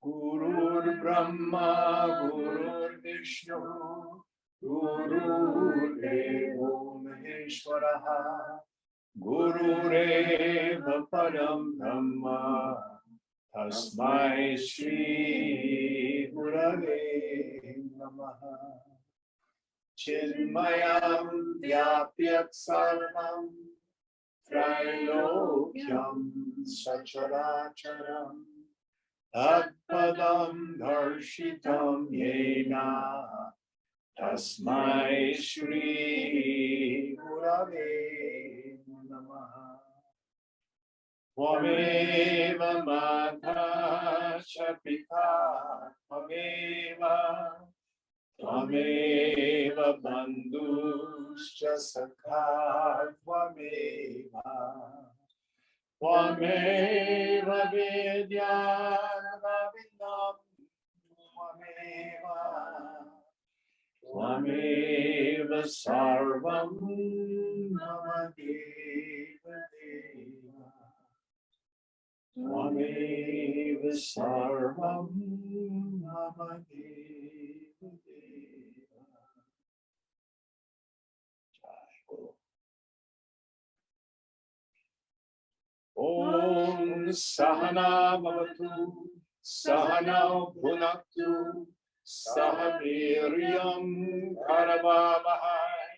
Gurur Brahma, Gurur Vishnu, Guru Devo Maheshwaraha, Gurureva Param Brahma, Tasmai Shri Gurave Namaha. Chinmayam Vyapyat Sarvam Trailokyam Sacharacharam Tatpadam Darshitam Yena Tasmai Shri Gurave Namaha. Tvameva Mata Chapita Tvameva Tvameva Bandhuscha Sakha Tvameva Tvameva Vedyanavindam Tvameva Sarvam Mama Deva Deva Tvameva Sarvam Mama Deva Deva. Om Sahana Bhavatu Sahana Bhunaktu Sahaviryam Karavavahai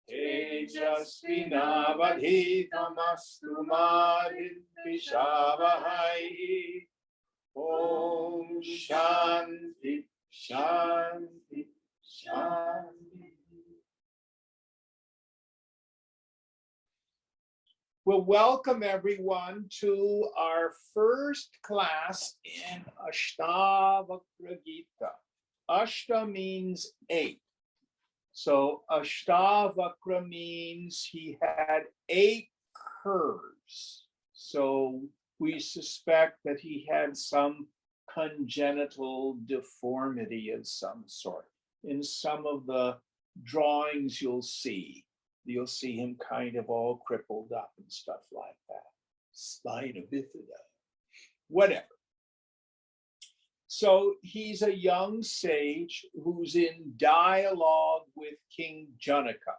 Tejasvinavadhitamastu ma Vidvishavahai. Om Shanti Shanti Shanti. Well, welcome everyone to our first class in Ashtavakra Gita. Ashta means 8. So Ashtavakra means he had 8 curves. So we suspect that he had some congenital deformity of some sort. In some of the drawings you'll see him kind of all crippled up and stuff like that. Spina bifida, whatever. So he's a young sage who's in dialogue with King Janaka.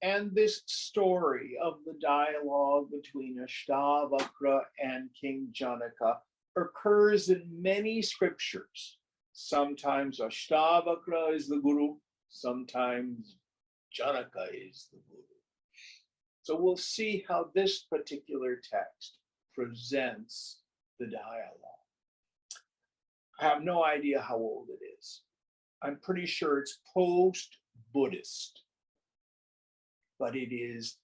And this story of the dialogue between Ashtavakra and King Janaka occurs in many scriptures. Sometimes Ashtavakra is the guru, sometimes Janaka is the guru. So we'll see how this particular text presents the dialogue. I have no idea how old it is. I'm pretty sure it's post-Buddhist, but it is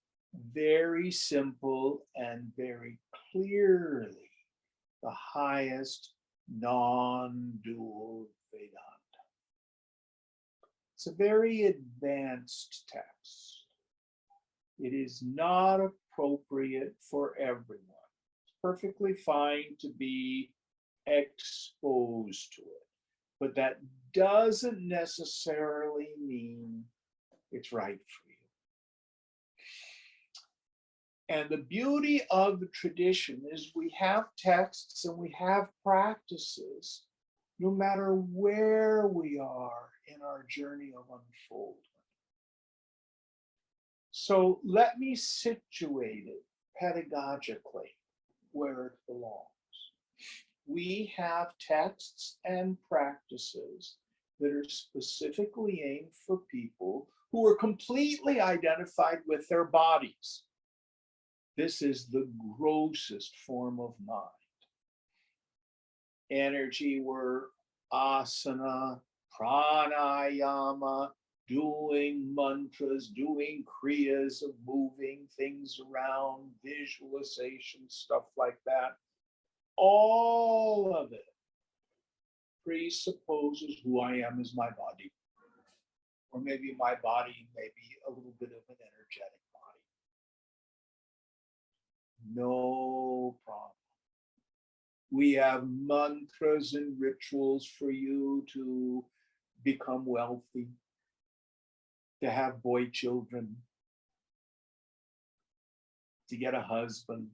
very simple and very clearly the highest non-dual Vedanta. It's a very advanced text. It is not appropriate for everyone. It's perfectly fine to be exposed to it, but that doesn't necessarily mean it's right for you. And the beauty of the tradition is we have texts and we have practices no matter where we are in our journey of unfoldment. So let me situate it pedagogically where it belongs. We have texts and practices that are specifically aimed for people who are completely identified with their bodies. This is the grossest form of mind. Energy work, asana, pranayama, doing mantras, doing kriyas of moving things around, visualization, stuff like that. All of it presupposes who I am as my body. Or maybe my body may be a little bit of an energetic body. No problem. We have mantras and rituals for you to become wealthy, to have boy children, to get a husband.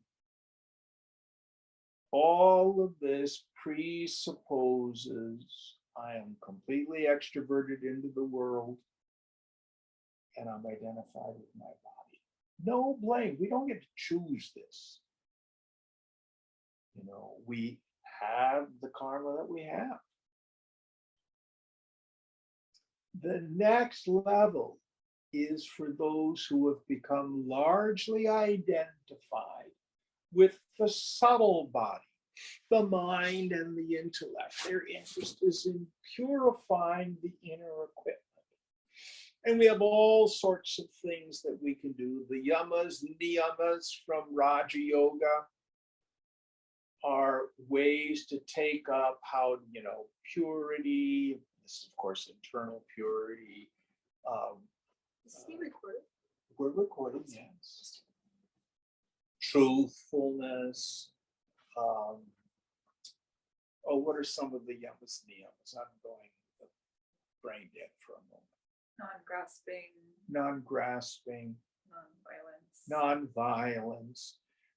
all of this presupposes I am completely extroverted into the world and I'm identified with my body. No blame. We don't get to choose this. You know, we have the karma that we have. The next level is for those who have become largely identified with the subtle body, the mind and the intellect. Their interest is in purifying the inner equipment. And we have all sorts of things that we can do. The yamas, niyamas from Raja Yoga are ways to take up how, purity. This is, of course, internal purity. Is he recorded? We're recording, yes. Truthfulness. What are some of the yamas, niyamas? I'm going brain dead for a moment. Non-grasping. Non-grasping. Non-violence. Non-violence.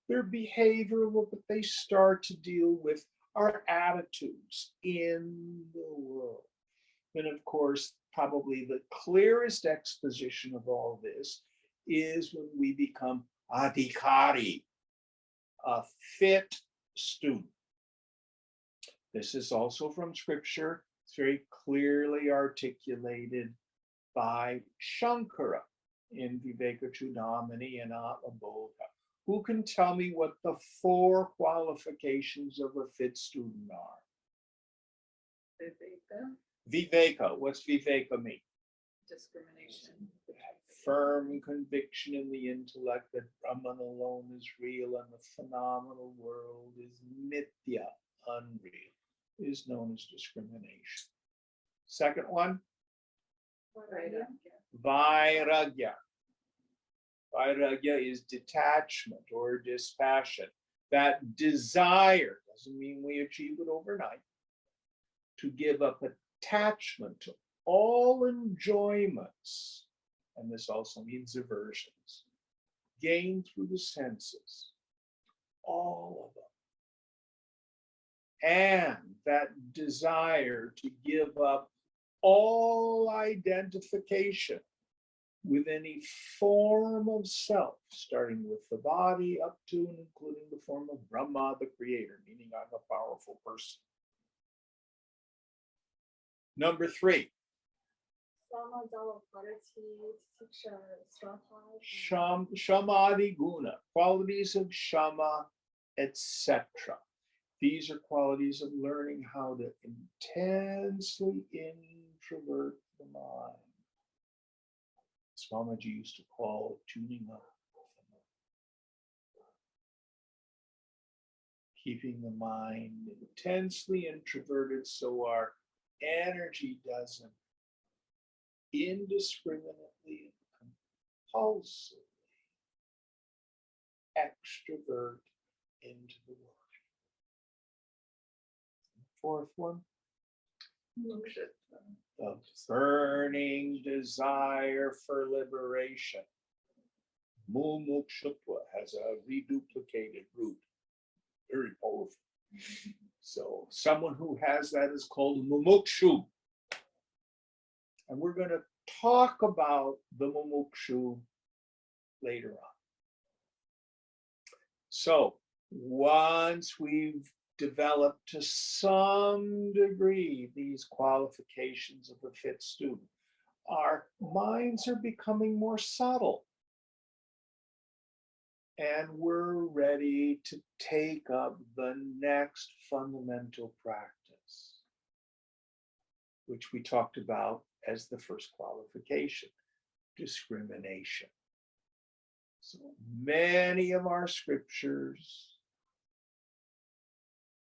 They're behavioral, but they start to deal with our attitudes in the world. And of course, probably the clearest exposition of all this is when we become adhikari, a fit student. This is also from scripture. It's very clearly articulated by Shankara in Viveka Chudamani and Atmabodha. Who can tell me what the 4 qualifications of a fit student are? Viveka. What's Viveka mean? Discrimination. Firm conviction in the intellect that Brahman alone is real and the phenomenal world is mithya, unreal, is known as discrimination. Second one? Vairagya. Vairagya is detachment or dispassion. That desire, doesn't mean we achieve it overnight, to give up attachment to all enjoyments, and this also means aversions, gained through the senses, all of them. And that desire to give up all identification with any form of self, starting with the body up to and including the form of Brahma, the creator, meaning I'm a powerful person. Number 3. Shamadi guna, qualities of shama, etc. These are qualities of learning how to intensely introvert the mind. Swamiji used to call tuning up. Keeping the mind intensely introverted so our energy doesn't indiscriminately and compulsively extrovert into the world. 4th one, the burning desire for liberation. Mumukshutva has a reduplicated root, very powerful. So someone who has that is called mumukshu. And we're going to talk about the mumukshu later on. So once we've developed to some degree these qualifications of a fit student, our minds are becoming more subtle. And we're ready to take up the next fundamental practice, which we talked about as the first qualification, discrimination. So many of our scriptures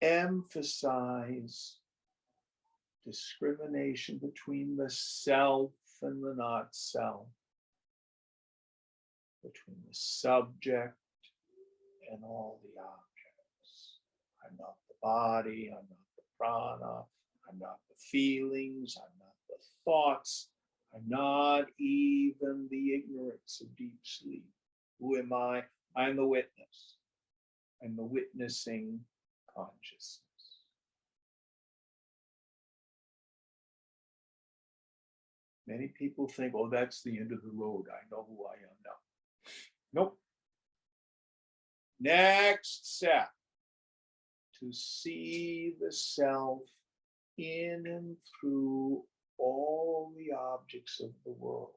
emphasize discrimination between the self and the not self, between the subject and all the objects. I'm not the body, I'm not the prana, I'm not the feelings, I'm not the thoughts, I'm not even the ignorance of deep sleep. Who am I? I'm the witness. I'm the witnessing consciousness. Many people think, oh, that's the end of the road. I know who I am now. Nope. Next step, to see the self in and through all the objects of the world.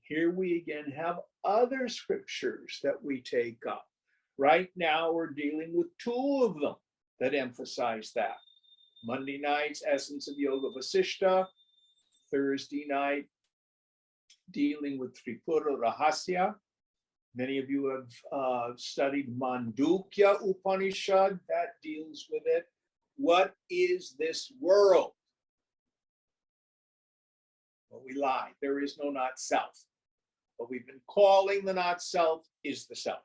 Here we again have other scriptures that we take up. Right now we're dealing with two of them that emphasize that. Monday night's Essence of Yoga Vasishta, Thursday night dealing with Tripura Rahasya. Many of you have studied Mandukya Upanishad, that deals with it. What is this world? Well, we lie. There is no not self. What we've been calling the not self is the self.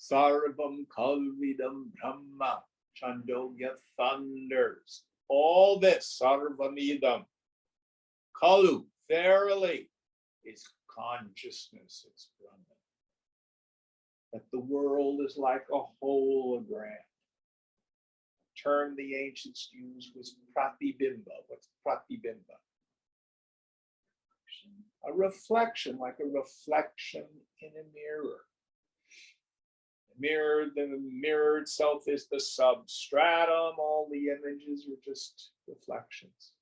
Sarvam Kalvidam Brahma, Chandogya thunders. All this, Sarvamidam, Kalu, verily, is consciousness, it's Brahman. That the world is like a hologram. The term the ancients used was pratibimba. What's pratibimba? A reflection, like a reflection in a mirror. The mirror itself is the substratum. All the images are just reflections.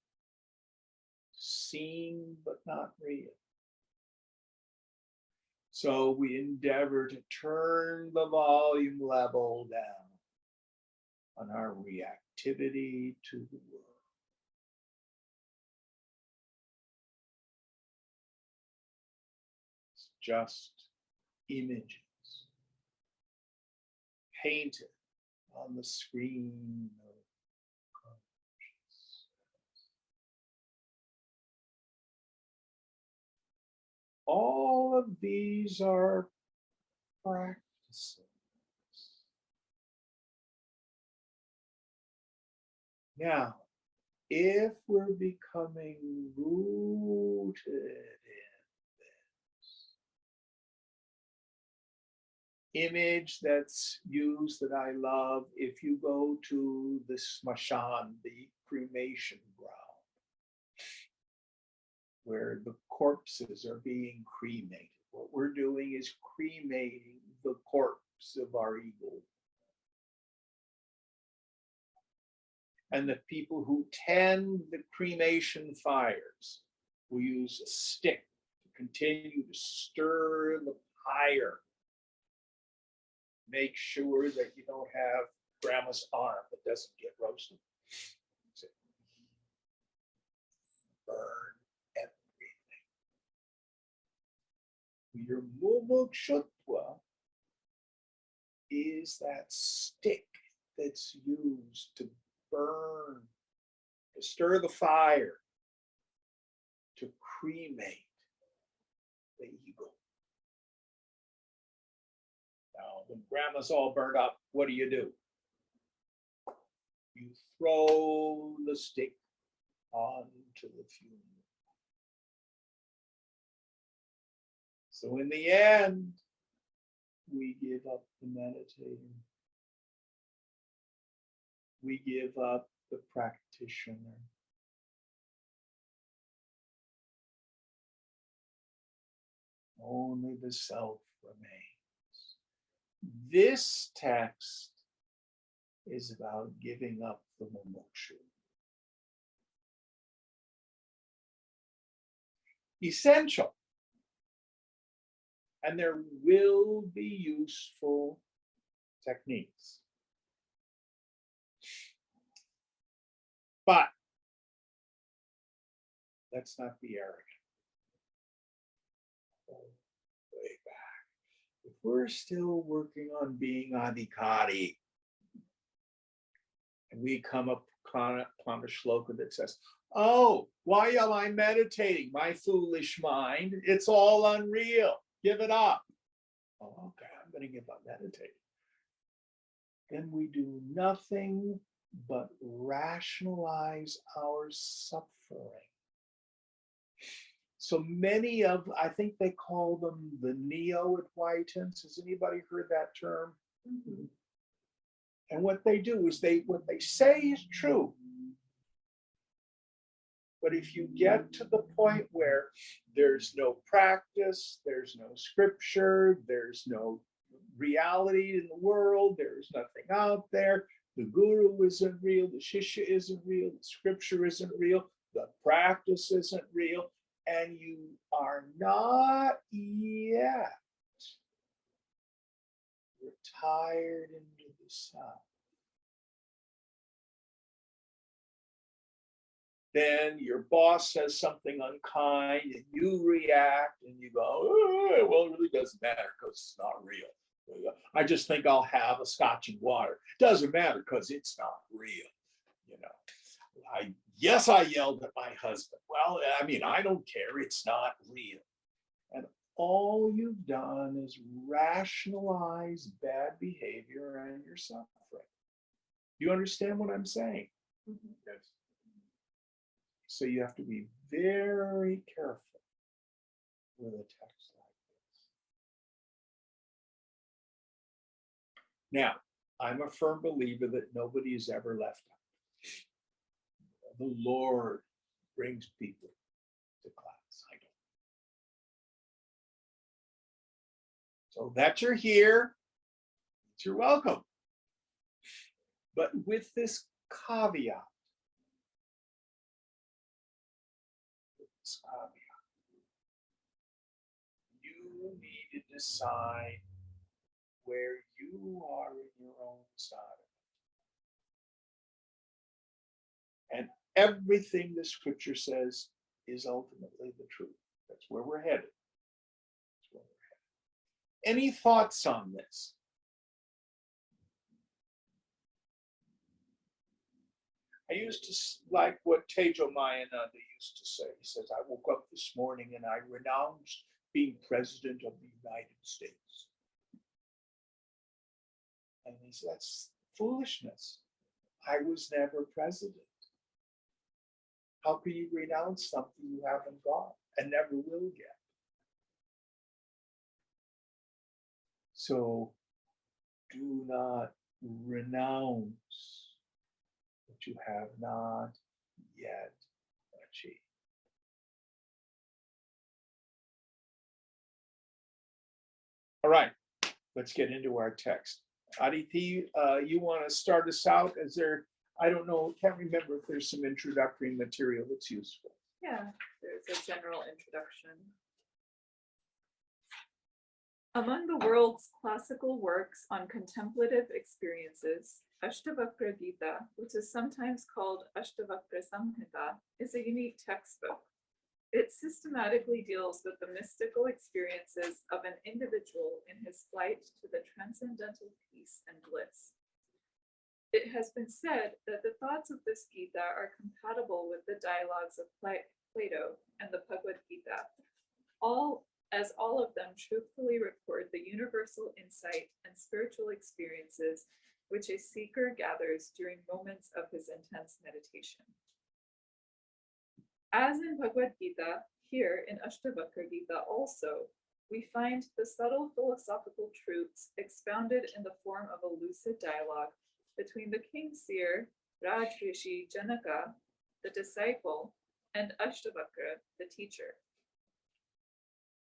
Seen but not real. So we endeavor to turn the volume level down on our reactivity to the world. It's just images painted on the screen of consciousness. All of these are practices. Now, if we're becoming rooted in this image that's used that I love, if you go to the smashan, the cremation ground, where the corpses are being cremated, what we're doing is cremating the corpse of our ego. And the people who tend the cremation fires will use a stick to continue to stir the pyre. Make sure that you don't have grandma's arm that doesn't get roasted. Burn everything. Your mumukshutva is that stick that's used to burn, to stir the fire, to cremate the ego. Now, when grandma's all burned up, what do? You throw the stick onto the funeral. So in the end, we give up the meditating. We give up the practitioner. Only the self remains. This text is about giving up the mumukshu. Essential. And there will be useful techniques. But let's not be arrogant. Way back. If we're still working on being adhikari, and we come upon a shloka that says, oh, why am I meditating? My foolish mind, it's all unreal. Give it up. Oh, okay, I'm going to give up meditating. Then we do nothing but rationalize our suffering. So many of, I think they call them the neo-Advaitins. Has anybody heard that term? Mm-hmm. And what they do is what they say is true. But if you get to the point where there's no practice, there's no scripture, there's no reality in the world, there's nothing out there, the guru isn't real, the shishya isn't real, the scripture isn't real, the practice isn't real, and you are not yet retired into the sun, then your boss says something unkind and you react and you go, oh, well, it really doesn't matter because it's not real. I just think I'll have a scotch and water. Doesn't matter because it's not real. You know, yes, I yelled at my husband. Well, I mean, I don't care. It's not real. And all you've done is rationalize bad behavior and your suffering. You understand what I'm saying? Mm-hmm. Yes. So you have to be very careful with a text like this. Now, I'm a firm believer that nobody is ever left out. The Lord brings people to class. I don't. So that you're here, you're welcome. But with this caveat, you need to decide where you are in your own side. And everything the scripture says is ultimately the truth. That's where we're headed. That's where we're headed. Any thoughts on this? I used to like what Tejo Mayananda used to say. He says, I woke up this morning and I renounced being president of the United States. And he said, that's foolishness. I was never president. How can you renounce something you haven't got and never will get? So do not renounce what you have not yet achieved. All right, let's get into our text. Aditi, you want to start us out? Is there, I don't know, can't remember if there's some introductory material that's useful. Yeah, there's a general introduction. Among the world's classical works on contemplative experiences, Ashtavakra Gita, which is sometimes called Ashtavakra Samhita, is a unique textbook. It systematically deals with the mystical experiences of an individual in his flight to the transcendental peace and bliss. It has been said that the thoughts of this Gita are compatible with the dialogues of Plato and the Bhagavad Gita, all of them truthfully record the universal insight and spiritual experiences which a seeker gathers during moments of his intense meditation. As in Bhagavad Gita, here in Ashtavakra Gita also, we find the subtle philosophical truths expounded in the form of a lucid dialogue between the king seer, Rajrishi Janaka, the disciple, and Ashtavakra, the teacher.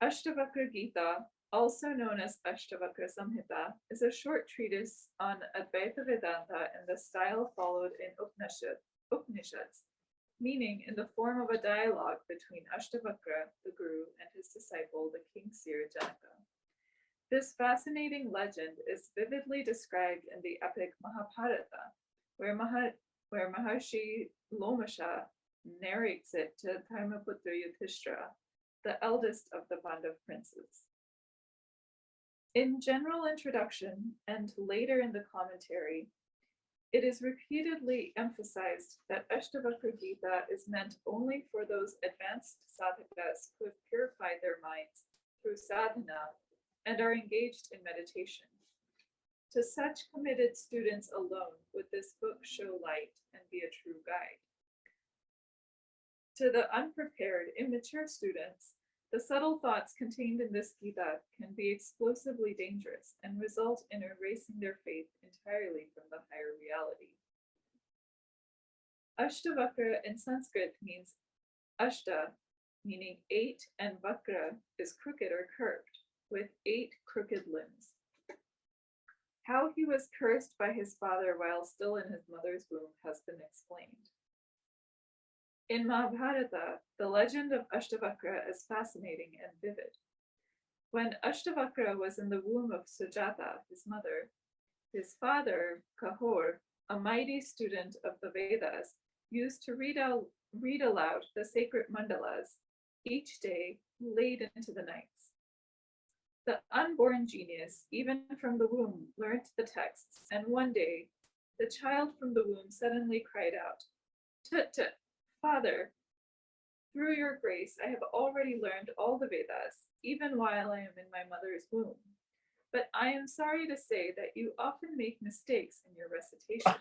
Ashtavakra Gita, also known as Ashtavakra Samhita, is a short treatise on Advaita Vedanta in the style followed in Upanishads, meaning in the form of a dialogue between Ashtavakra, the guru, and his disciple, the king seer Janaka. This fascinating legend is vividly described in the epic Mahabharata, where Maharshi Lomasha narrates it to Dharmaputra Yudhishthira, the eldest of the Pandav princes. In general introduction and later in the commentary, it is repeatedly emphasized that Ashtavakra Gita is meant only for those advanced sadhakas who have purified their minds through sadhana and are engaged in meditation. To such committed students alone would this book show light and be a true guide. To the unprepared, immature students, The subtle thoughts contained in this Gita can be explosively dangerous and result in erasing their faith entirely from the higher reality. Ashtavakra in Sanskrit means Ashta, meaning 8, and Vakra is crooked or curved, with 8 crooked limbs. How he was cursed by his father while still in his mother's womb has been explained. In Mahabharata, the legend of Ashtavakra is fascinating and vivid. When Ashtavakra was in the womb of Sujata, his mother, his father, Kahor, a mighty student of the Vedas, used to read aloud the sacred mandalas each day late into the nights. The unborn genius, even from the womb, learnt the texts, and one day, the child from the womb suddenly cried out, "Tut tut, Father, through your grace, I have already learned all the Vedas, even while I am in my mother's womb. But I am sorry to say that you often make mistakes in your recitation."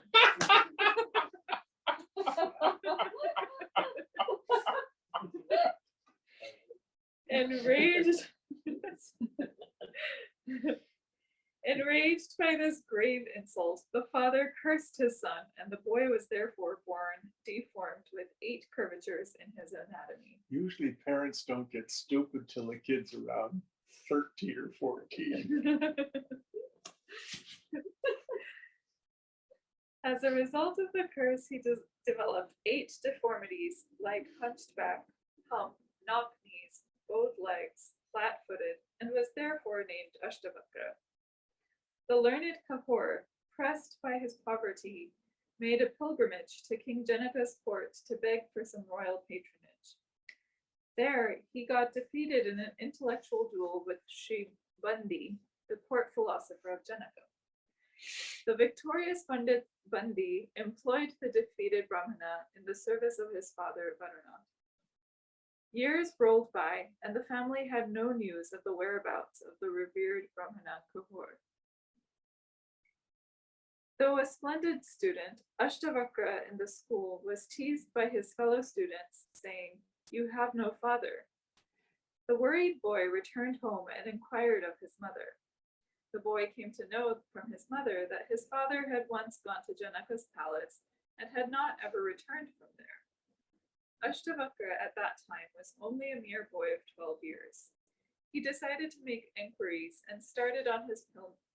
Enraged by this grave insult, the father cursed his son, and the boy was therefore born deformed with 8 curvatures in his anatomy. Usually parents don't get stupid till the kid's around 13 or 14. As a result of the curse, he developed 8 deformities like hunched back, hump, knock knees, bowed legs, flat-footed, and was therefore named Ashtavakra. The learned Kahor, pressed by his poverty, made a pilgrimage to King Janaka's court to beg for some royal patronage. There, he got defeated in an intellectual duel with Sri Bandi, the court philosopher of Janaka. The victorious Bandi employed the defeated Brahmana in the service of his father Varuna. Years rolled by, and the family had no news of the whereabouts of the revered Brahmana Kahor. Though a splendid student, Ashtavakra in the school was teased by his fellow students, saying, "You have no father." The worried boy returned home and inquired of his mother. The boy came to know from his mother that his father had once gone to Janaka's palace and had not ever returned from there. Ashtavakra at that time was only a mere boy of 12 years. He decided to make inquiries and started on his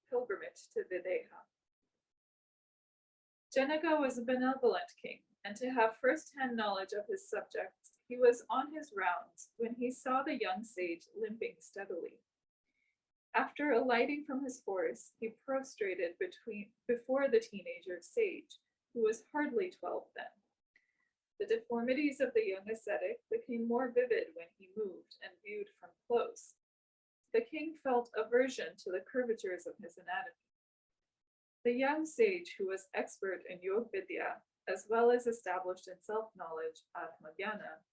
pilgrimage to Videha. Janaka was a benevolent king, and to have first-hand knowledge of his subjects, he was on his rounds when he saw the young sage limping steadily. After alighting from his horse, he prostrated before the teenager sage, who was hardly 12 then. The deformities of the young ascetic became more vivid when he moved and viewed from close. The king felt aversion to the curvatures of his anatomy. The young sage, who was expert in Yog Vidya, as well as established in self-knowledge, Atmagyana,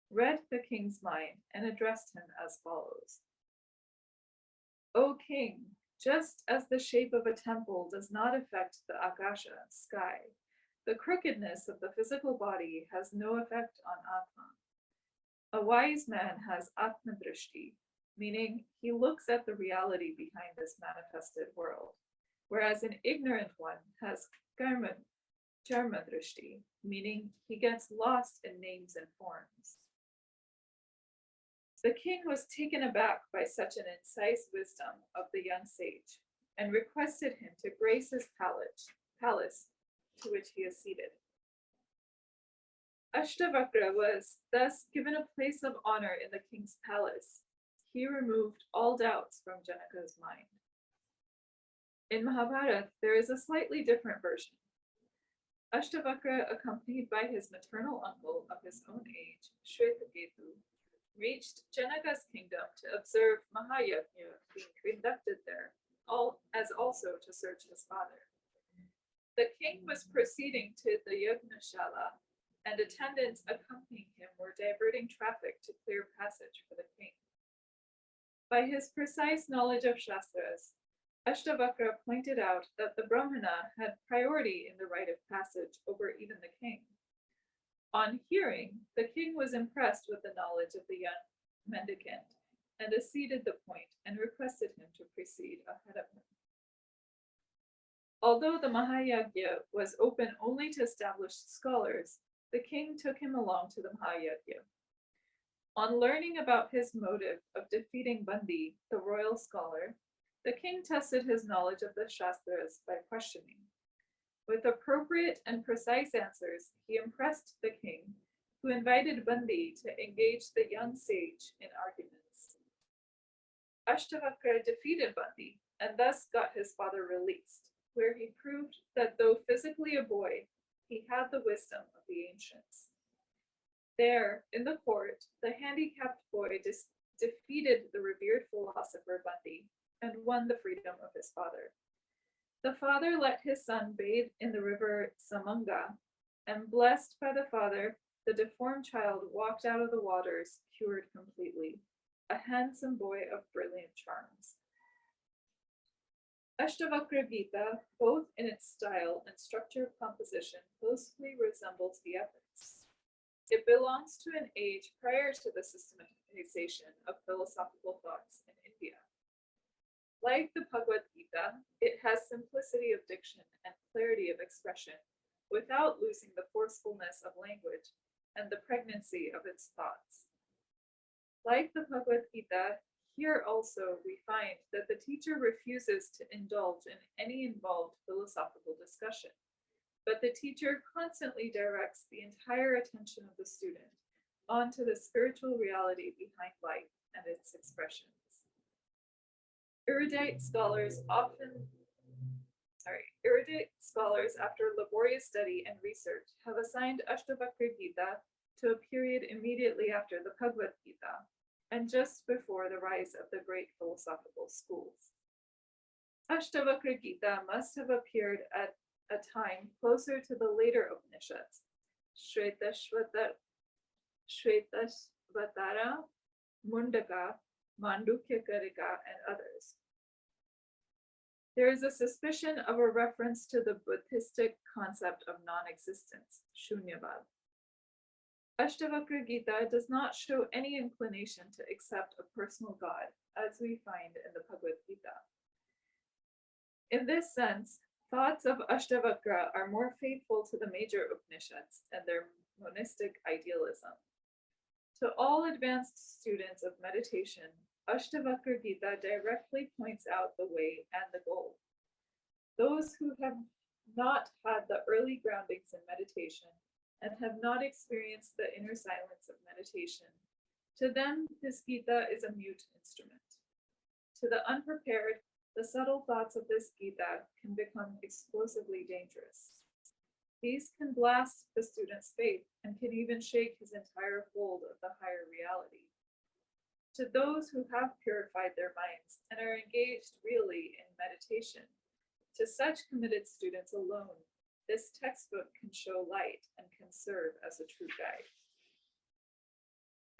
read the king's mind and addressed him as follows. "O king, just as the shape of a temple does not affect the Akasha, sky, the crookedness of the physical body has no effect on Atma. A wise man has Atma Drishti, meaning he looks at the reality behind this manifested world, whereas an ignorant one has Karma Drishti, meaning he gets lost in names and forms." The king was taken aback by such an incisive wisdom of the young sage, and requested him to grace his palace, to which he acceded. Ashtavakra was thus given a place of honor in the king's palace. He removed all doubts from Janaka's mind. In Mahabharata, there is a slightly different version. Ashtavakra, accompanied by his maternal uncle of his own age, Shwetaketu, reached Janaka's kingdom to observe Mahayajna being conducted there, as also to search his father. The king was proceeding to the Yagnashala, and attendants accompanying him were diverting traffic to clear passage for the king. By his precise knowledge of Shastras, Ashtavakra pointed out that the Brahmana had priority in the right of passage over even the king. On hearing, the king was impressed with the knowledge of the young mendicant and acceded the point and requested him to proceed ahead of him. Although the Mahayagya was open only to established scholars, the king took him along to the Mahayagya. On learning about his motive of defeating Bandi, the royal scholar, the king tested his knowledge of the Shastras by questioning. With appropriate and precise answers, he impressed the king, who invited Bandi to engage the young sage in arguments. Ashtavakra defeated Bandi and thus got his father released, where he proved that though physically a boy, he had the wisdom of the ancients. There, in the court, the handicapped boy defeated the revered philosopher Bandi and won the freedom of his father. The father let his son bathe in the river Samanga, and blessed by the father, the deformed child walked out of the waters cured completely, a handsome boy of brilliant charms. Ashtavakra Gita, both in its style and structure of composition, closely resembles the epics. It belongs to an age prior to the systematization of philosophical thoughts in India. Like the Bhagavad Gita, it has simplicity of diction and clarity of expression, without losing the forcefulness of language and the pregnancy of its thoughts. Like the Bhagavad Gita, here also we find that the teacher refuses to indulge in any involved philosophical discussion, but the teacher constantly directs the entire attention of the student onto the spiritual reality behind life and its expressions. Erudite scholars after laborious study and research have assigned Ashtavakra Gita to a period immediately after the Bhagavad Gita and just before the rise of the great philosophical schools. Ashtavakra Gita must have appeared at a time closer to the later Upanishads, Straightforwardness, Mundaka, Mandukya Karika, and others. There is a suspicion of a reference to the Buddhistic concept of non-existence, Shunyavad. Ashtavakra Gita does not show any inclination to accept a personal God, as we find in the Bhagavad Gita. In this sense, thoughts of Ashtavakra are more faithful to the major Upanishads and their monistic idealism. To all advanced students of meditation, Ashtavakra Gita directly points out the way and the goal. Those who have not had the early groundings in meditation and have not experienced the inner silence of meditation, to them this Gita is a mute instrument. To the unprepared, the subtle thoughts of this Gita can become explosively dangerous. These can blast the student's faith and can even shake his entire hold of the higher reality. To those who have purified their minds and are engaged really in meditation, to such committed students alone, this textbook can show light and can serve as a true guide.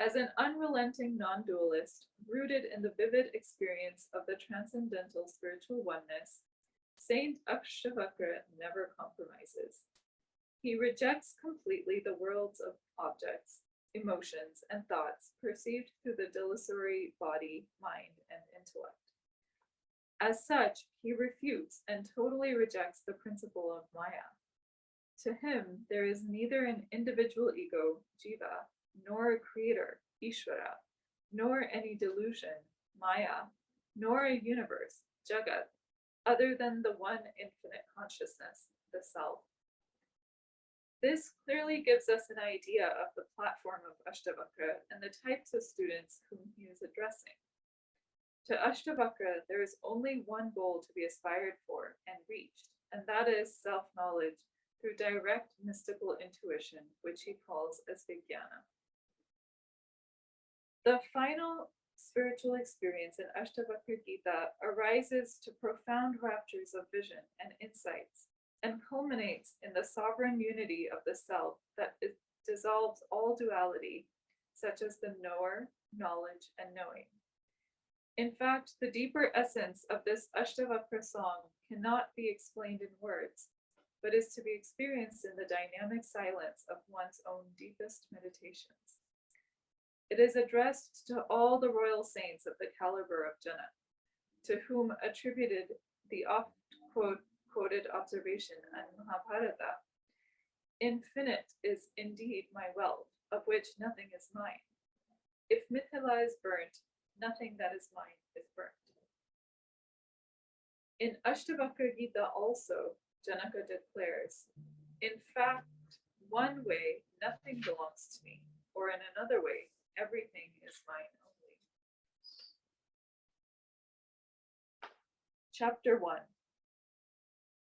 As an unrelenting non-dualist, rooted in the vivid experience of the transcendental spiritual oneness, Saint Ashtavakra never compromises. He rejects completely the worlds of objects, emotions, and thoughts perceived through the delusory body, mind, and intellect. As such, he refutes and totally rejects the principle of Maya. To him, there is neither an individual ego, Jiva, nor a creator, Ishvara, nor any delusion, Maya, nor a universe, Jagat, other than the one infinite consciousness, the Self. This clearly gives us an idea of the platform of Ashtavakra and the types of students whom he is addressing. To Ashtavakra, there is only one goal to be aspired for and reached, and that is self-knowledge through direct mystical intuition, which he calls as Vijnana. The final spiritual experience in Ashtavakra Gita arises to profound raptures of vision and insights, and culminates in the sovereign unity of the self that dissolves all duality, such as the knower, knowledge, and knowing. In fact, the deeper essence of this Ashtavakra song cannot be explained in words, but is to be experienced in the dynamic silence of one's own deepest meditations. It is addressed to all the royal saints of the caliber of Janak, to whom attributed the oft-quoted observation in Mahabharata, "Infinite is indeed my wealth, of which nothing is mine. If Mithila is burnt, nothing that is mine is burnt." In Ashtavakra Gita also, Janaka declares, "In fact, one way nothing belongs to me, or in another way everything is mine only." Chapter 1.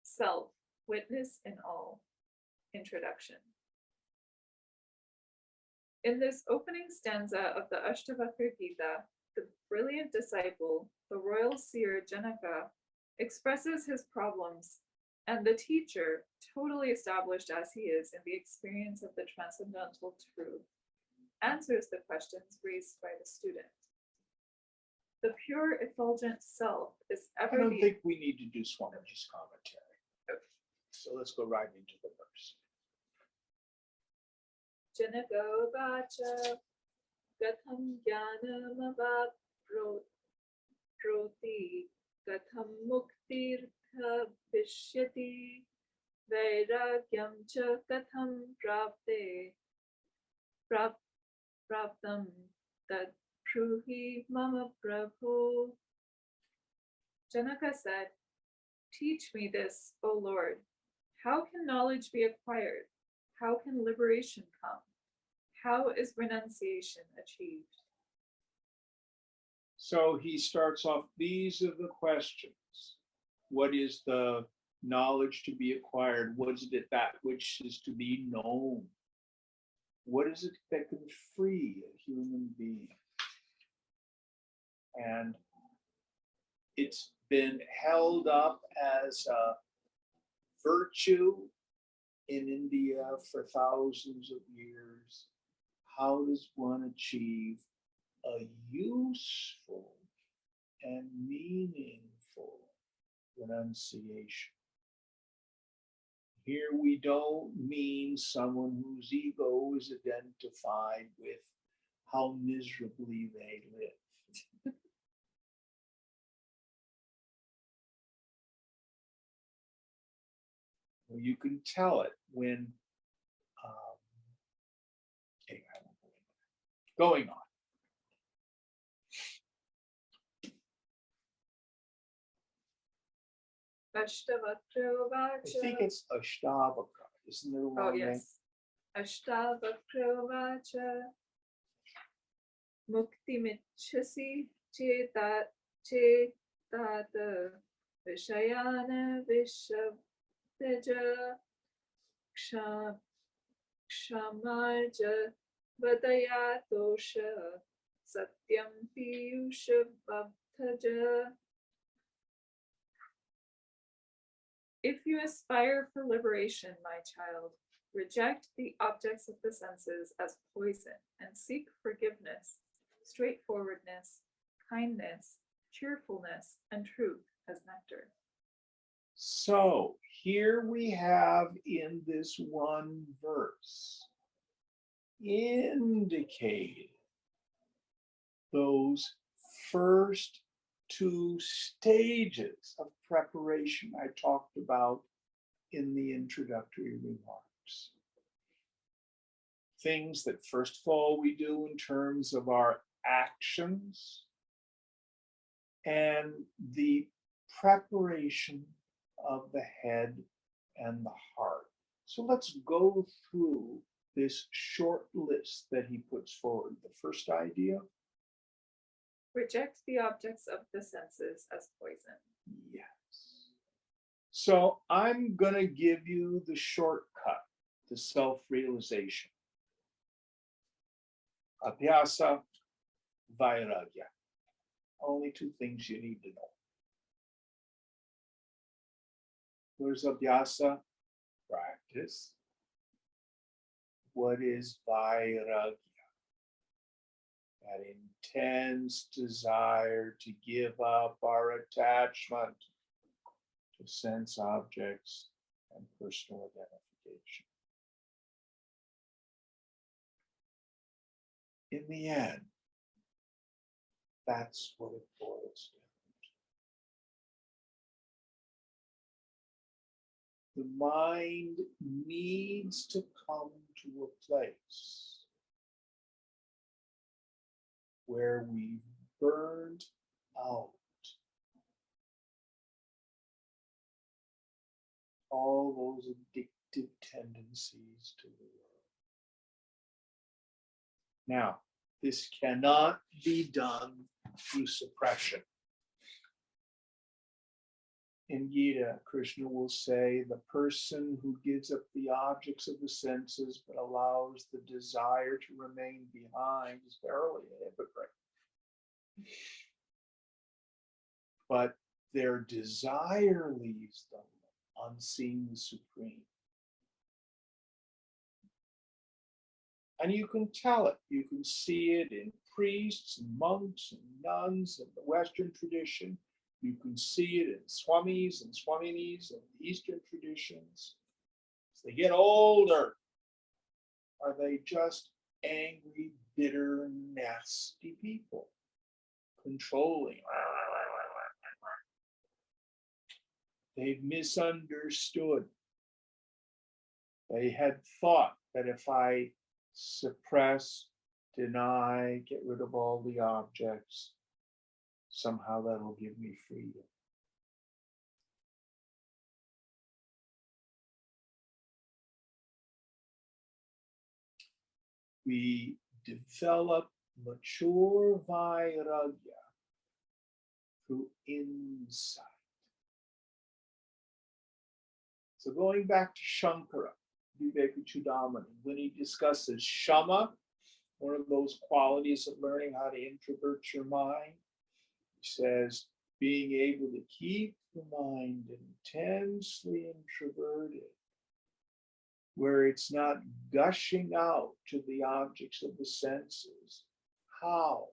Self, Witness in All. Introduction. In this opening stanza of the Ashtavakra Gita, the brilliant disciple, the royal seer Janaka, expresses his problems, and the teacher, totally established as he is in the experience of the transcendental truth, answers the questions raised by the student. The pure effulgent self is I ever don't the think we need to do Swamiji's commentary. So let's go right into the verse. Janaka vacha gatham jnanamavaproti gatham muktirtha vishyati vairagyam cha gatham praptam tad pruhi mama prabhu. Janaka said, "Teach me this, O Lord. How can knowledge be acquired? How can liberation come? How is renunciation achieved?" So he starts off, these are the questions. What is the knowledge to be acquired? What is it that which is to be known? What is it that can free a human being? And it's been held up as a virtue in India for thousands of years. How does one achieve a useful and meaningful renunciation? Here we don't mean someone whose ego is identified with how miserably they live. Well, you can tell it when going on. Ashtavakra I think it's Ashtavakra, isn't it? Oh, yes. Ashtavakra vacha mukti mitchasi chetat vishayana vishabteja kshamarja vadayatosha satyam piyusha bhavtaja. If you aspire for liberation, my child, reject the objects of the senses as poison and seek forgiveness, straightforwardness, kindness, cheerfulness, and truth as nectar. So here we have in this one verse indicated those first two stages of preparation I talked about in the introductory remarks. Things that first of all we do in terms of our actions and the preparation of the head and the heart. So let's go through this short list that he puts forward. The first idea, reject the objects of the senses as poison. yes. So I'm going to give you the shortcut to self-realization. Abhyasa, vairagya. Only two things you need to know. What is abhyasa? Practice. What is vairagya? That intense desire to give up our attachment to sense objects and personal identification. in the end, that's what it boils down to. The mind needs to come to a place where we've burned out all those addictive tendencies to the world. Now, this cannot be done through suppression. In Gita, Krishna will say the person who gives up the objects of the senses but allows the desire to remain behind is verily a hypocrite. But their desire leaves them on seeing the Supreme. And you can tell it. You can see it in priests and monks and nuns in the Western tradition. You can see it in swamis and swaminis in the Eastern traditions. As they get older, are they just angry, bitter, nasty people? Controlling. They've misunderstood. They had thought that if I suppress, deny, get rid of all the objects, somehow that'll give me freedom. We develop mature vairagya through insight. So going back to Shankara, Vivekachudamani, when he discusses Shama, one of those qualities of learning how to introvert your mind, he says, being able to keep the mind intensely introverted, where it's not gushing out to the objects of the senses. How?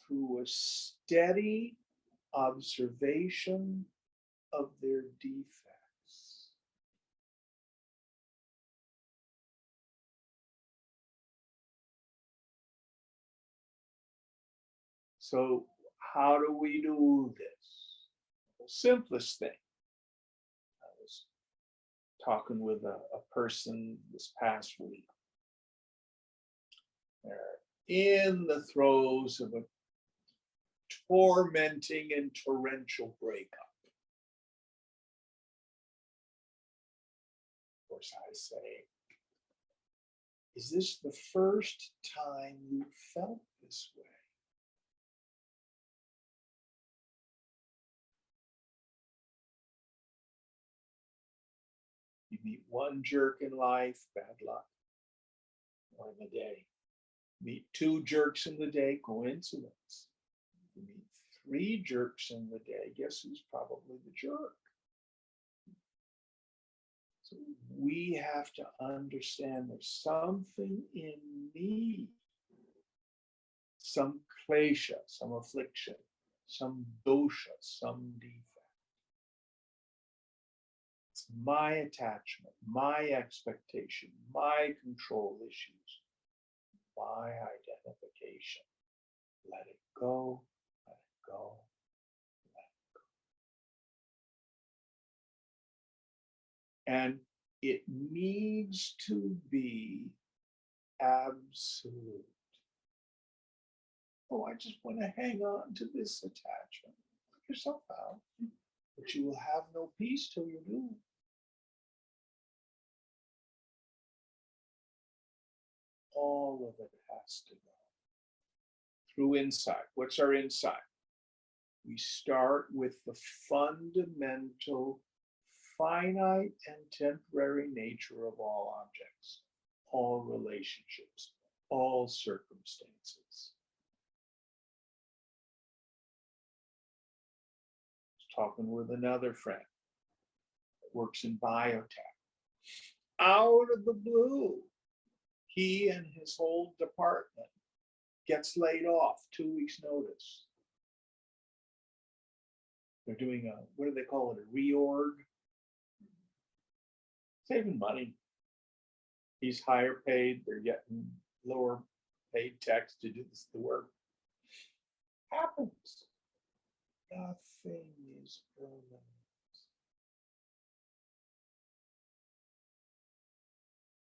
Through a steady observation of their defects. So how do we do this? The simplest thing. I was talking with a person this past week. They're in the throes of a tormenting and torrential breakup. Of course, I say, is this the first time you felt this way? You meet one jerk in life, bad luck, one in a day. Meet two jerks in the day, coincidence. You meet three jerks in the day, guess who's probably the jerk? So we have to understand there's something in me, some klesha, some affliction, some dosha, some defect. It's my attachment, my expectation, my control issues, my identification. Let it go, let it go, let it go. And it needs to be absolute. Oh, I just want to hang on to this attachment. Look yourself out. But you will have no peace till you do. All of it has to go through insight. What's our insight? We start with the fundamental, finite and temporary nature of all objects, all relationships, all circumstances. I was talking with another friend that works in biotech. Out of the blue, he and his whole department gets laid off, 2 weeks notice. They're doing a, what do they call it, a reorg? Saving money. He's higher paid, they're getting lower paid techs to do the work. Happens. Nothing is permanent.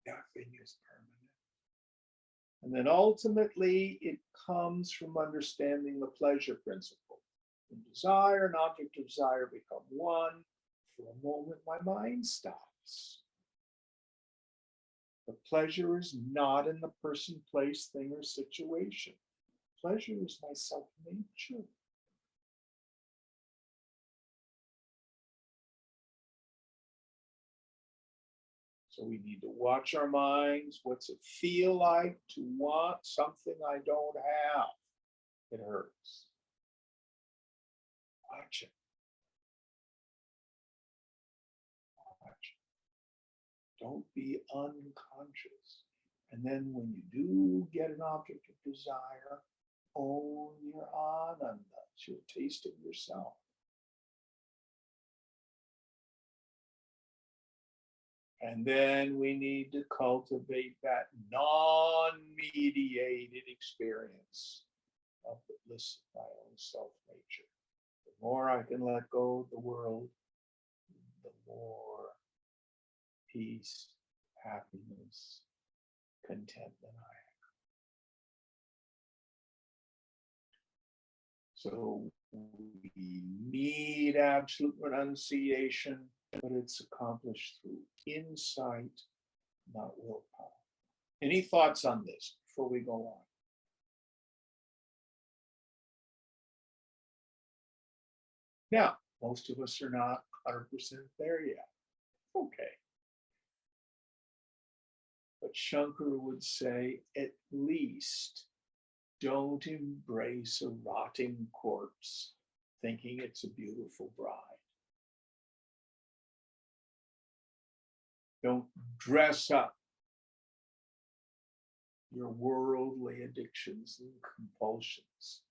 Nothing is permanent. And then ultimately, it comes from understanding the pleasure principle. When desire and object of desire become one, for a moment, my mind stops. The pleasure is not in the person, place, thing, or situation. Pleasure is my self-nature. So we need to watch our minds. What's it feel like to want something I don't have? It hurts. Watch it. Watch it. Don't be unconscious. And then when you do get an object of desire, own your ananda. It's your taste of yourself. And then we need to cultivate that non-mediated experience of the bliss of my own self-nature. The more I can let go of the world, the more peace, happiness, contentment I have. So we need absolute renunciation, but it's accomplished through insight, not willpower. Any thoughts on this before we go on? Now, most of us are not 100% there yet. Okay. But Shankara would say, at least don't embrace a rotting corpse thinking it's a beautiful bride. Don't dress up your worldly addictions and compulsions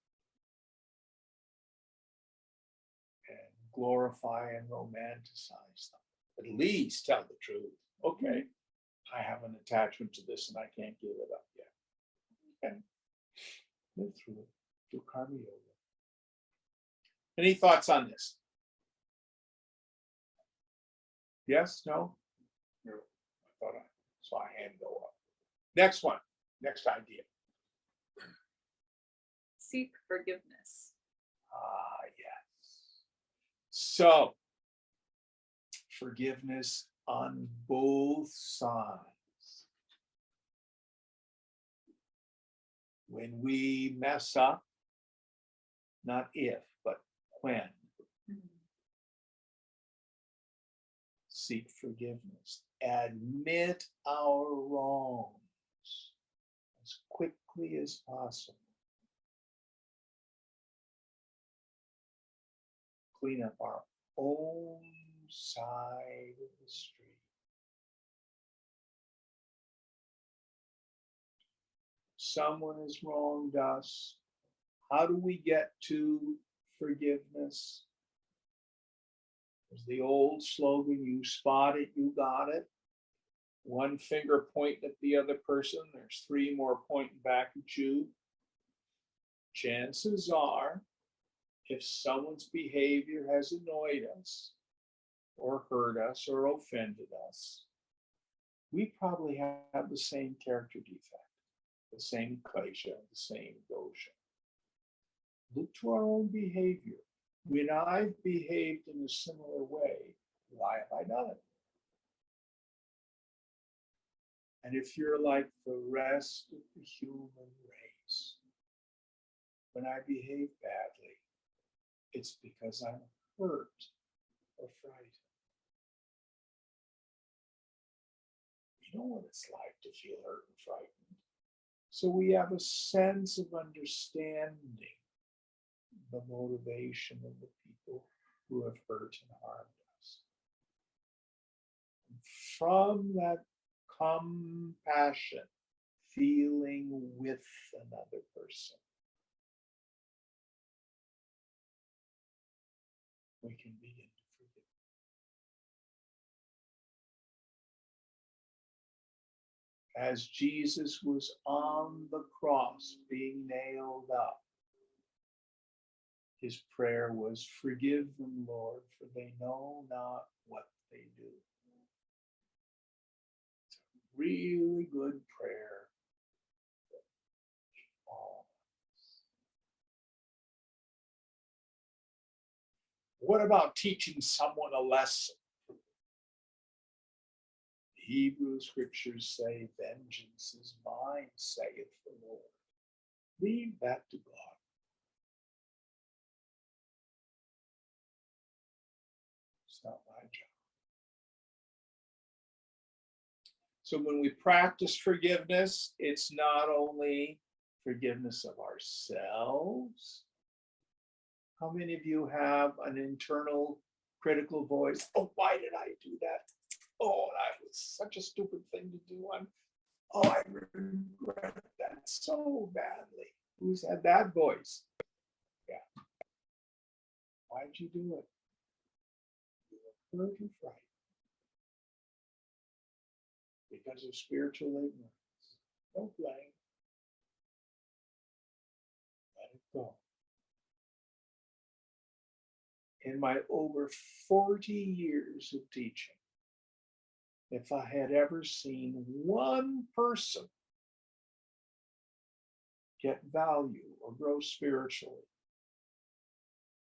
and glorify and romanticize them. At least tell the truth. Okay, I have an attachment to this and I can't give it up yet. Okay, live through it. Do karma yoga. Any thoughts on this? Yes? No? No. I thought I saw a hand go up. Next one. Next idea. Seek forgiveness. Ah, yes. So, forgiveness on both sides. When we mess up, not if, but when, seek forgiveness. Admit our wrongs as quickly as possible. Clean up our own side of the street. Someone has wronged us. How do we get to forgiveness? There's the old slogan, you spot it, you got it. One finger pointing at the other person, there's three more pointing back at you. Chances are, if someone's behavior has annoyed us, or hurt us, or offended us, we probably have the same character defect, the same klesha, the same dosha. Look to our own behavior. When I've behaved in a similar way, why have I done it? And if you're like the rest of the human race, when I behave badly, it's because I'm hurt or frightened. You know what it's like to feel hurt and frightened. So we have a sense of understanding the motivation of the people who have hurt and harmed us. And from that compassion, feeling with another person, we can begin to forgive. as Jesus was on the cross being nailed up, his prayer was, "Forgive them, Lord, for they know not what they do." It's a really good prayer. Oh. What about teaching someone a lesson? Hebrew scriptures say, "Vengeance is mine, saith the Lord." Leave that to God. It's not my job. So when we practice forgiveness, it's not only forgiveness of ourselves. How many of you have an internal critical voice? "Oh, why did I do that? Oh, that was such a stupid thing to do. I regret that so badly." Who's had that voice? Yeah. Why'd you do it? You were hurt and frightened because of spiritual ignorance. Don't blame. Let it go. In my over 40 years of teaching, if I had ever seen one person get value or grow spiritually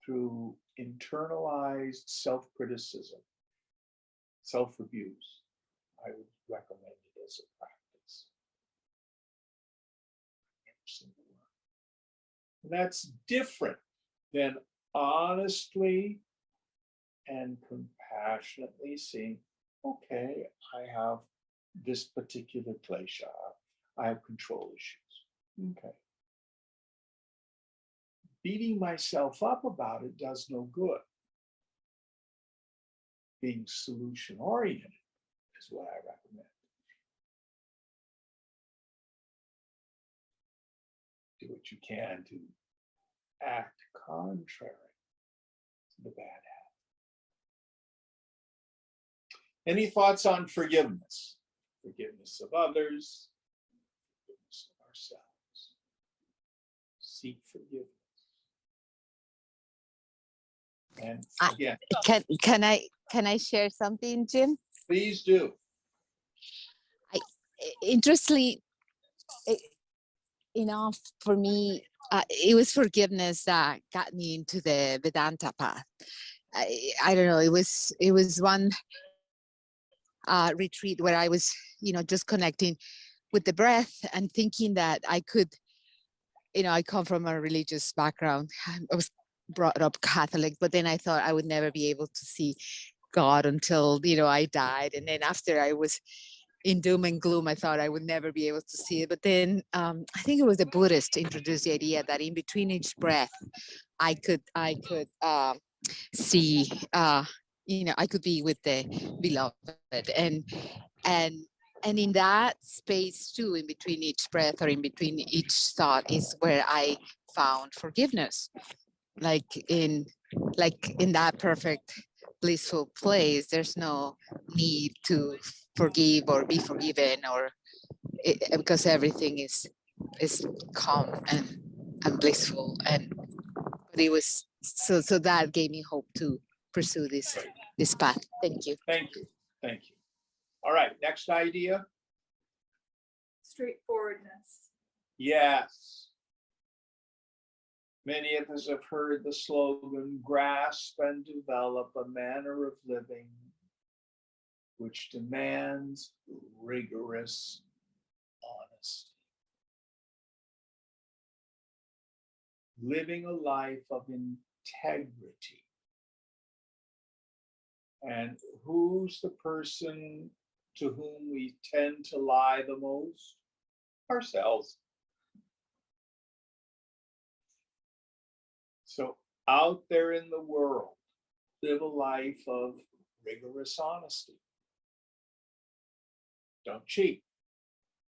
through internalized self-criticism, self-abuse, I would recommend it as a practice. Never seen one. And that's different than honestly and compassionately seeing, okay, I have this particular klesha, I have control issues. Okay. Beating myself up about it does no good. Being solution oriented is what I recommend. Do what you can to act contrary to the bad habit. Any thoughts on forgiveness? Forgiveness of others, forgiveness of ourselves. Seek forgiveness. And again, can I share something, Jim? please do. Interestingly enough, for me, it was forgiveness that got me into the Vedanta path. I don't know. It was one retreat where I was, just connecting with the breath and thinking that I could, I come from a religious background. I was brought up Catholic, but then I thought I would never be able to see God until, I died. And then after I was in doom and gloom, I thought I would never be able to see it. But then I think it was a Buddhist introduced the idea that in between each breath, I could see, I could be with the beloved, and in that space too, in between each breath or in between each thought, is where I found forgiveness. Like in that perfect blissful place, there's no need to forgive or be forgiven, or because everything is calm and blissful. But it was so that gave me hope to pursue this path. Thank you. Thank you. Thank you. All right, next idea. Straightforwardness. Yes. Many of us have heard the slogan, "Grasp and develop a manner of living which demands rigorous honesty." Living a life of integrity. And who's the person to whom we tend to lie the most? Ourselves. So out there in the world, live a life of rigorous honesty. Don't cheat.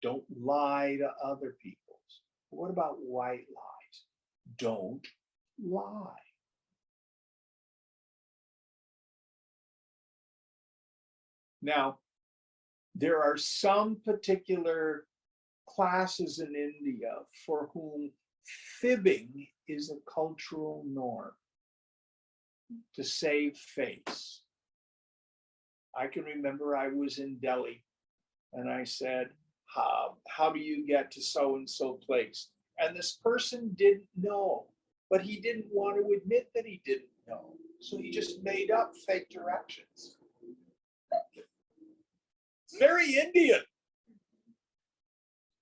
Don't lie to other people. What about white lies? Don't lie. Now, There are some particular classes in India for whom fibbing is a cultural norm to save face. I can remember I was in Delhi and I said, how do you get to so-and-so place? And this person didn't know, but he didn't want to admit that he didn't know. So he just made up fake directions. It's very Indian.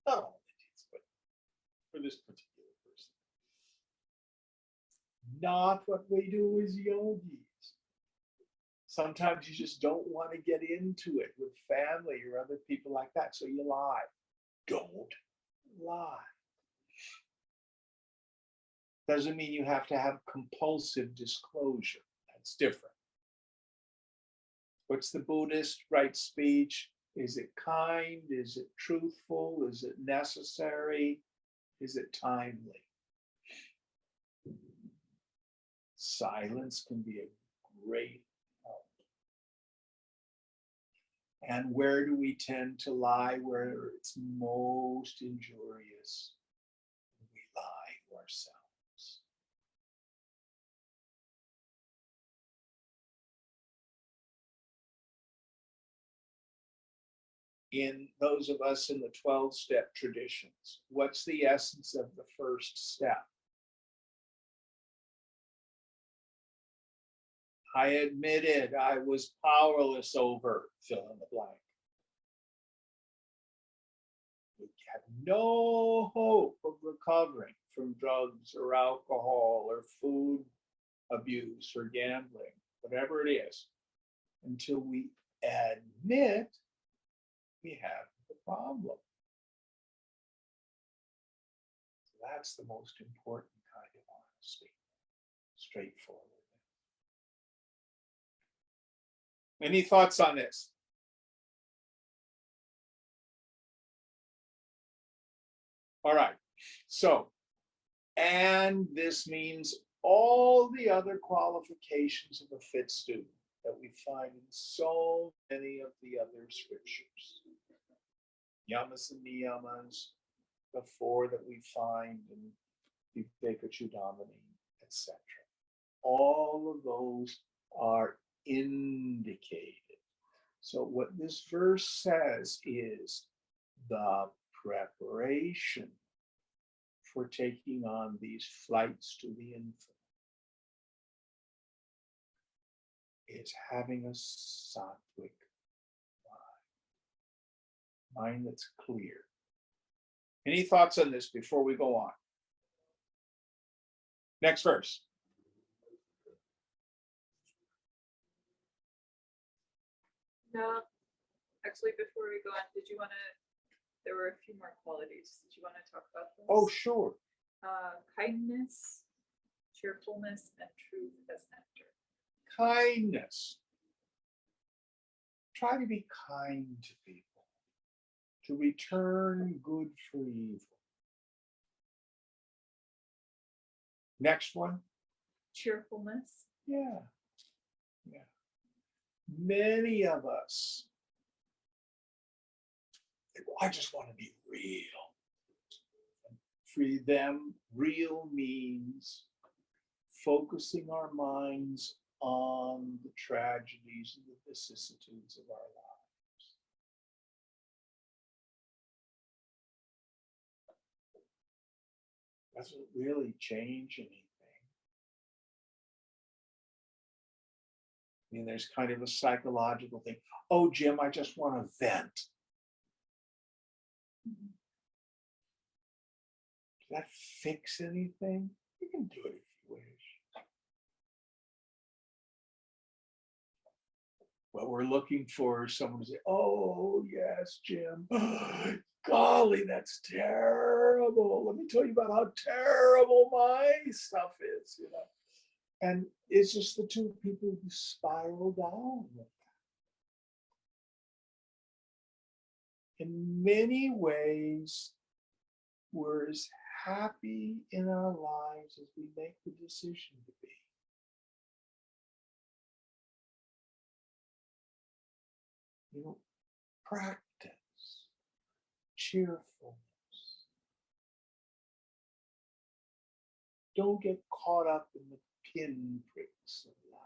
Oh, but for this particular person. Not what we do as yogis. Sometimes you just don't want to get into it with family or other people like that, so you lie. Don't lie. Doesn't mean you have to have compulsive disclosure. That's different. What's the Buddhist right speech? Is it kind? Is it truthful? Is it necessary? Is it timely? Silence can be a great help. And where do we tend to lie? Where it's most injurious? We lie to ourselves. In those of us in the 12-step traditions, what's the essence of the first step? I admitted I was powerless over fill in the blank. We had no hope of recovering from drugs or alcohol or food abuse or gambling, whatever it is, until we admit we have the problem. So that's the most important kind of honesty, straightforwardness. Any thoughts on this? All right, so, and this means all the other qualifications of a fit student that we find in so many of the other scriptures. Yamas and niyamas, the four that we find in Viveka Chudamani, etc. All of those are indicated. So what this verse says is the preparation for taking on these flights to the infinite is having a sattvic mind that's clear. Any thoughts on this before we go on? Next verse. No, actually, before we go on, did you want to? There were a few more qualities. Did you want to talk about those? Oh, sure. Kindness, cheerfulness, and truth as nectar. Kindness. Try to be kind to people, to return good for evil. Next one. Cheerfulness. Yeah. Yeah. Many of us, I just want to be real. For them, real means focusing our minds on the tragedies and the vicissitudes of our lives. Doesn't really change anything. I mean, there's kind of a psychological thing. Oh, Jim, I just want to vent. Does that fix anything? You can do it if you wish. What we're looking for is someone to say, oh, yes, Jim. Golly, that's terrible. Let me tell you about how terrible my stuff is, you know. And it's just the two people who spiral down with that. In many ways, we're as happy in our lives as we make the decision to be. You know, practice cheerfulness. Don't get caught up in the pinpricks of life.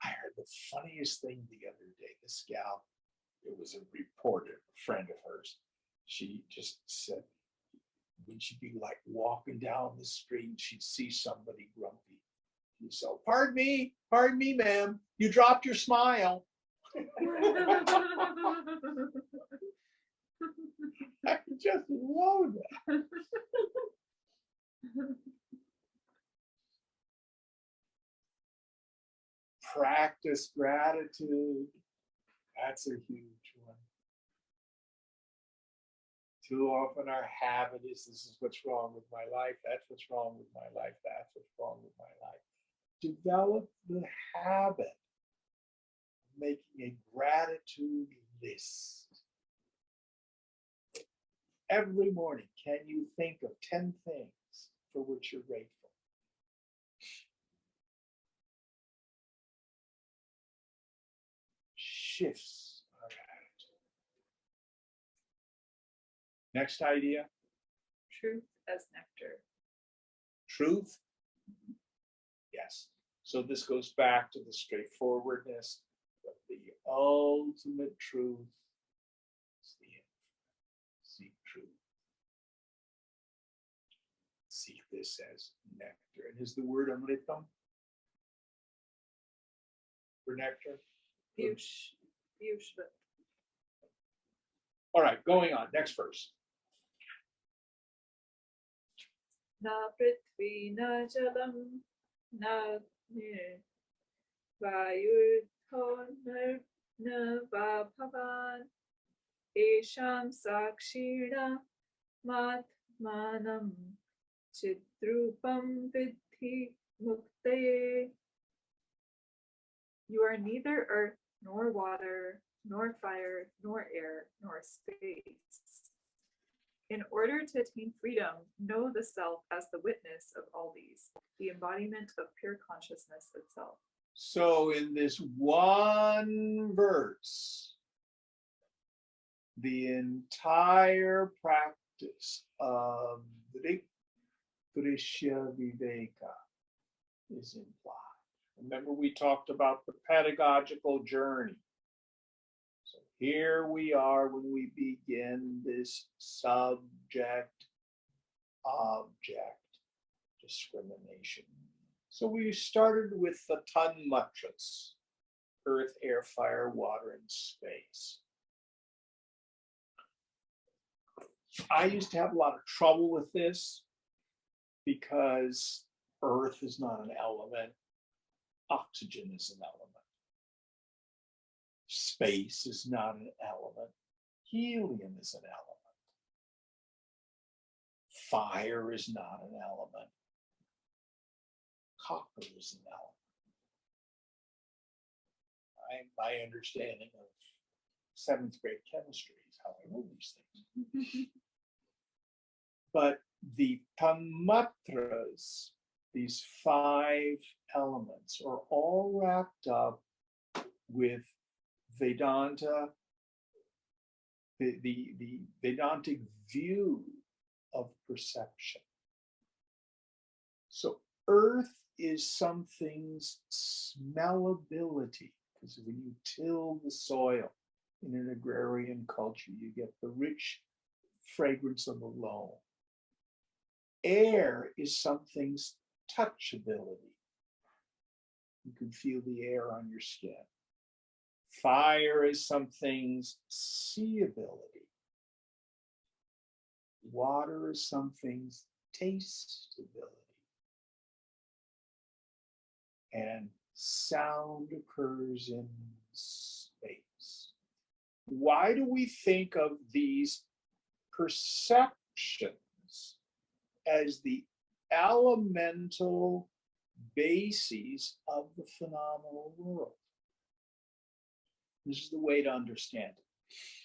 I heard the funniest thing the other day. This gal, it was a reporter, a friend of hers. She just said, when she'd be like walking down the street, she'd see somebody grumpy. She'd say, pardon me, ma'am, you dropped your smile. I just love that. Practice gratitude. That's a huge one. Too often our habit is, this is what's wrong with my life, that's what's wrong with my life, that's what's wrong with my life. Develop the habit of making a gratitude list. Every morning, can you think of 10 things for which you're grateful? Shifts our attitude. Next idea. Truth as nectar. Truth. Yes. So this goes back to the straightforwardness, but the ultimate truth is the infinite. Seek truth. Seek this as nectar. And is the word amritam for nectar? Piyushvat. All right, going on. Next verse. Na prithvi na jalam na vayurtho na bhavan esham sakshira matmanam chitrupam vidhi mukte. You are neither earth, nor water, nor fire, nor air, nor space. In order to attain freedom, know the self as the witness of all these, the embodiment of pure consciousness itself. So in this one verse, the entire practice of Drishya Viveka is implied. Remember, we talked about the pedagogical journey. So here we are when we begin this subject-object discrimination. So we started with the tanmatras, earth, air, fire, water, and space. I used to have a lot of trouble with this because earth is not an element. Oxygen is an element. Space is not an element. Helium is an element. Fire is not an element. Copper is an element. My understanding of 7th grade chemistry is how I know these things. But the tanmatras, these 5 elements, are all wrapped up with Vedanta, the Vedantic view of perception. So earth is something's smellability, because when you till the soil in an agrarian culture, you get the rich fragrance of the loam. Air is something's touchability. You can feel the air on your skin. Fire is something's seeability. Water is something's tasteability. And sound occurs in space. Why do we think of these perceptions as the elemental bases of the phenomenal world? This is the way to understand it.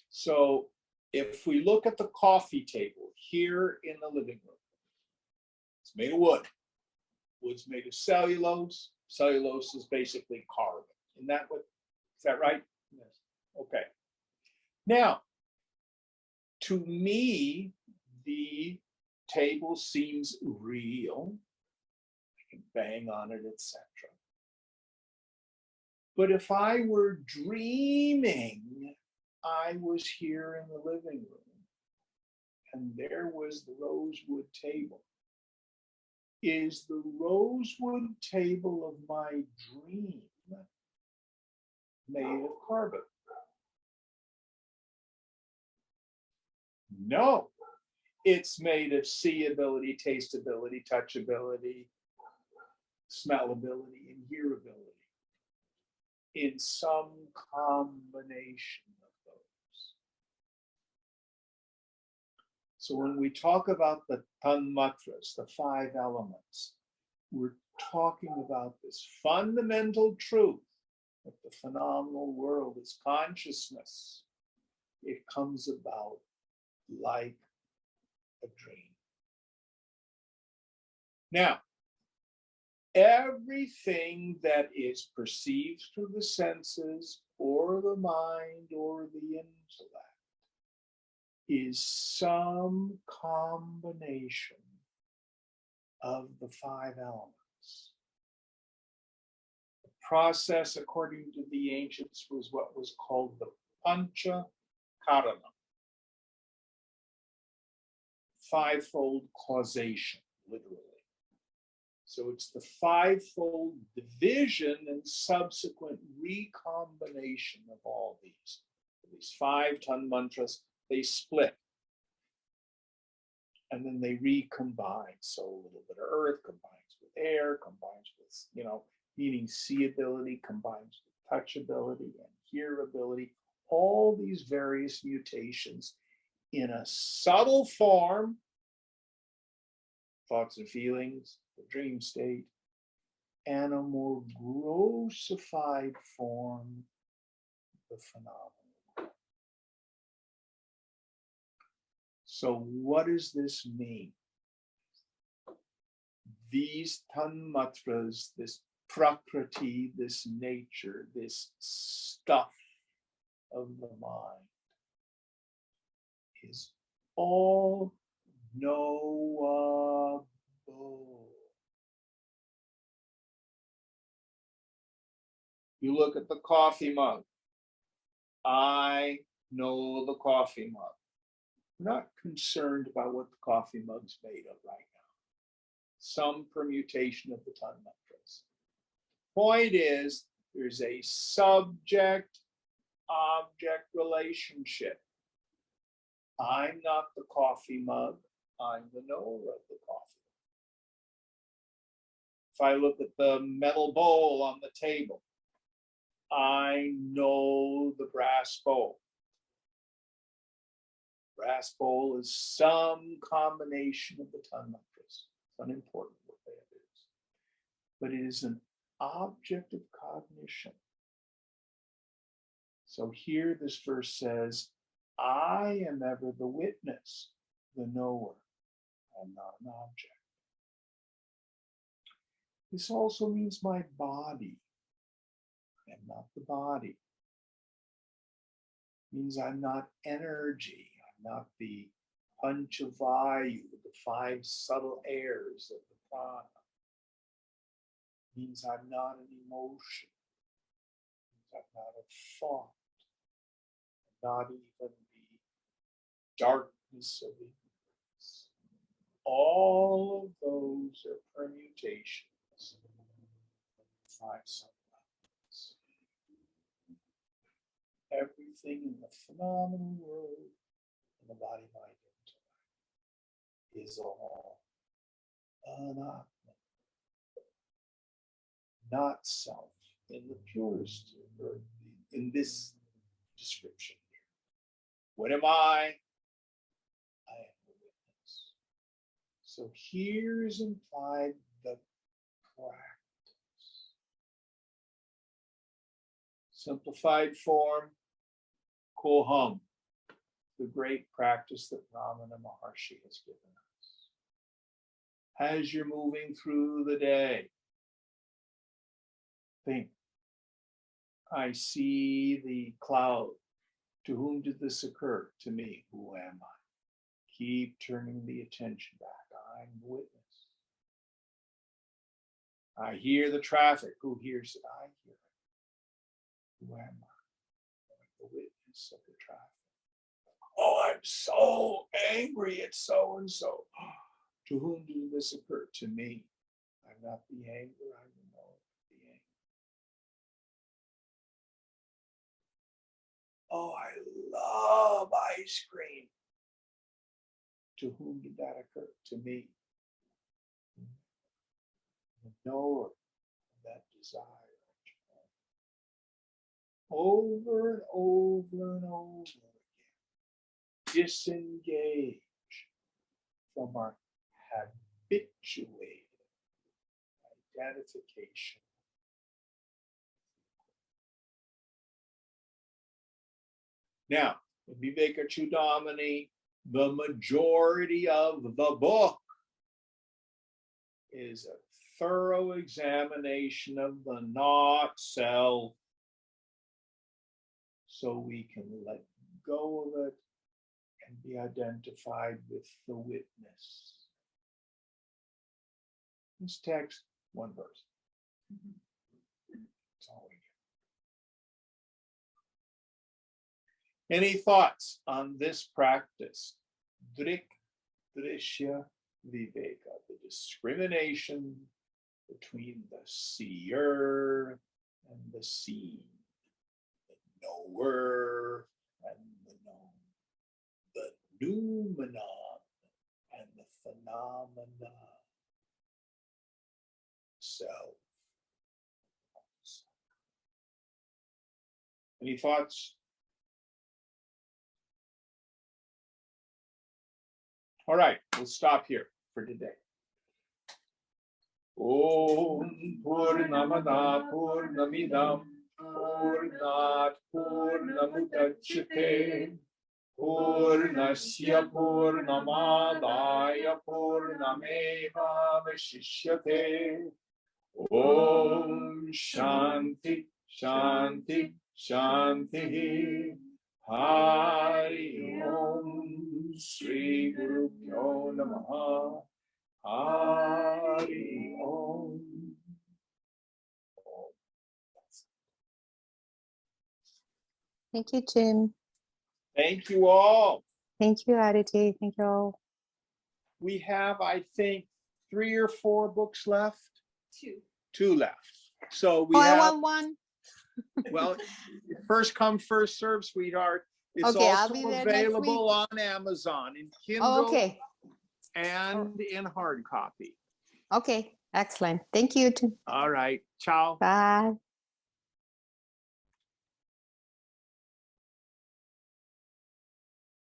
So if we look at the coffee table here in the living room, it's made of wood. Wood's made of cellulose, Cellulose is basically carbon. Isn't that what, is that right? Yes. Okay. Now, to me, the table seems real. I can bang on it, etc. But if I were dreaming, I was here in the living room and there was the rosewood table. Is the rosewood table of my dream made of carbon? No, it's made of seeability, tasteability, touchability, smellability, and hearability in some combination of those. So when we talk about the tanmatras, the 5 elements, we're talking about this fundamental truth that the phenomenal world is consciousness. It comes about like a dream. Now, everything that is perceived through the senses or the mind or the intellect is some combination of the 5 elements. The process, according to the ancients, was what was called the pancha karana, 5-fold causation, literally. So it's the 5-fold division and subsequent recombination of all these. These 5 tanmatras, they split. And then they recombine. So a little bit of earth combines with air, combines with, meaning seeability, combines with touchability and hearability, all these various mutations in a subtle form, thoughts and feelings, the dream state, and a more grossified form, the phenomenon. So what does this mean? These tanmatras, this prakriti, this nature, this stuff of the mind is all knowable. You look at the coffee mug. I know the coffee mug. We're not concerned about what the coffee mug's made of right now. Some permutation of the tanmatras. Point is, there's a subject-object relationship. I'm not the coffee mug, I'm the knower of the coffee. If I look at the metal bowl on the table, I know the brass bowl. Brass bowl is some combination of the tanmatras. It's unimportant what that is. But it is an object of cognition. So here this verse says, I am ever the witness, the knower. I'm not an object. This also means my body. I am not the body. It means I'm not energy. I'm not the panchavayu, the 5 subtle airs of the prana. It means I'm not an emotion. It means I'm not a thought. Not even the darkness of ignorance. All of those are permutations of 5 sublevels. Everything in the phenomenal world, in the body, mind, intellect, is all anatma, not self, in the purest, or in this description. What am I? I am the witness. So here's implied the practice. Simplified form, koham, the great practice that Ramana Maharshi has given us. As you're moving through the day, think. I see the cloud. To whom did this occur? To me. Who am I? Keep turning the attention back. I'm the witness. I hear the traffic. Who hears it? I hear it. Who am I? I'm the witness of the traffic. Oh, I'm so angry. It's so and so. To whom did this occur? To me. I'm not the anger. I'm the knower of the anger. Oh, I love ice cream. To whom did that occur? To me. The knower of that desire. Over and over and over again. Disengage from our habituated identification. Now, in Viveka Chudamani, the majority of the book is a thorough examination of the not self, so we can let go of it and be identified with the witness. This text, one verse. That's all we get. Any thoughts on this practice? Drik, Drishya, Viveka, the discrimination between the seer and the seen, the knower and the known, the noumenon and the phenomena. Self. Any thoughts? All right, we'll stop here for today. Om Purnamada Purnamidam Purnat Purnamudachyate Purnasya Purnamadaya Purnameva Vashishyate. Om Shanti Shanti Shanti. Hari Om Sri Guru Pyo Namaha. Hari Om. Thank you, Jim. Thank you all. Thank you, Aditi. Thank you all. We have, I think, 3 or 4 books left. 2. 2 left. So we Oh, I have, want one. well, first come, first serve, sweetheart. It's Okay, I'll also be there next available week. on Amazon in Kindle Oh, okay. and in hard copy. Okay, excellent. Thank you. All right. Ciao. Bye.